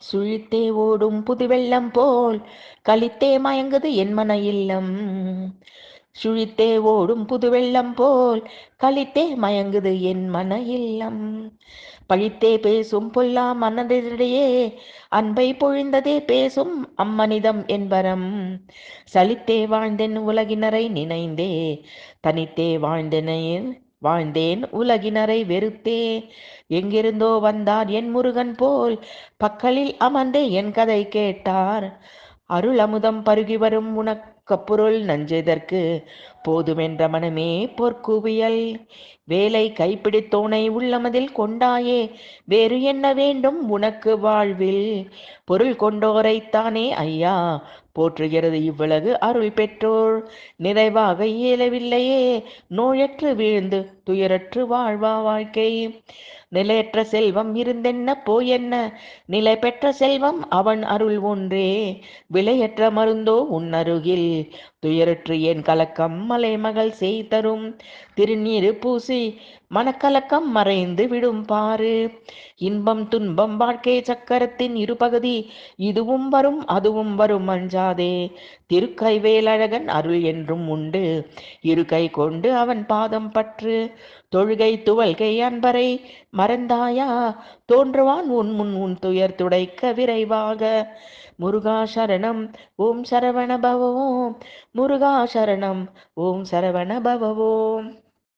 சுழித்தே ஓடும் புதுவெள்ளம் போல் களித்தே மயங்குது என் மன இல்லம். சுழித்தே ஓடும் புதுவெள்ளம் போல் களித்தே மயங்குது என் மன இல்லம். பழித்தே பேசும் பொல்லா மனதிடையே அன்பை பொழிந்ததே பேசும் அம்மனிதம் என்பரம். சலித்தே வாழ்ந்தேன் உலகினரை நினைந்தே தனித்தே வாழ்ந்தேன் உலகினரை வெறுத்தே. எங்கிருந்தோ வந்தார் என் முருகன் போல் பக்கலில் அமர்ந்தே என் கதை கேட்டார். அருள் அமுதம் பருகி வரும் உனக்கப்பொருள் நஞ்செதற்கு போதுமென்ற மனமே பொற்குவியல். வேலை கைப்பிடித்தோனை உள்ளமதில் கொண்டாயே வேறு என்ன வேண்டும் உனக்கு வாழ்வில். பொருள் கொண்டோரைத்தானே ஐயா போற்றுகிறது இவ்வுலகு அருள் பெற்றோர். நிறைவாக இயலவில்லையே நோயற்று வீழ்ந்து துயரற்று வாழ்வா வாழ்க்கை. நிலையற்ற செல்வம் இருந்தென்ன போயென்ன நிலை பெற்ற செல்வம் அவன் அருள் ஒன்றே. விலையற்ற மருந்தோ உன்னருகில் துயரற்று என் கலக்கம் மலைமகள் செய்தரும். திருநீரு பூசி மனக்கலக்கம் மறைந்து விடும் பாரு. இன்பம் துன்பம் வாழ்க்கை சக்கரத்தின் இருபகுதி இதுவும் வரும் அதுவும் வரும் அஞ்சாதே. திருக்கைவேலழகன் அருள் என்றும் உண்டு இருகை கொண்டு அவன் பாதம் பற்று. தொழுகை துவல்கை அன்பரை மறந்தாயா தோன்றுவான் உன் முன் உன் துயர் துடைக்க விரைவாக. முருகா சரணம் ஓம் சரவண பவ ஓம். முருகா சரணம் ஓம் சரவண பவ ஓம்.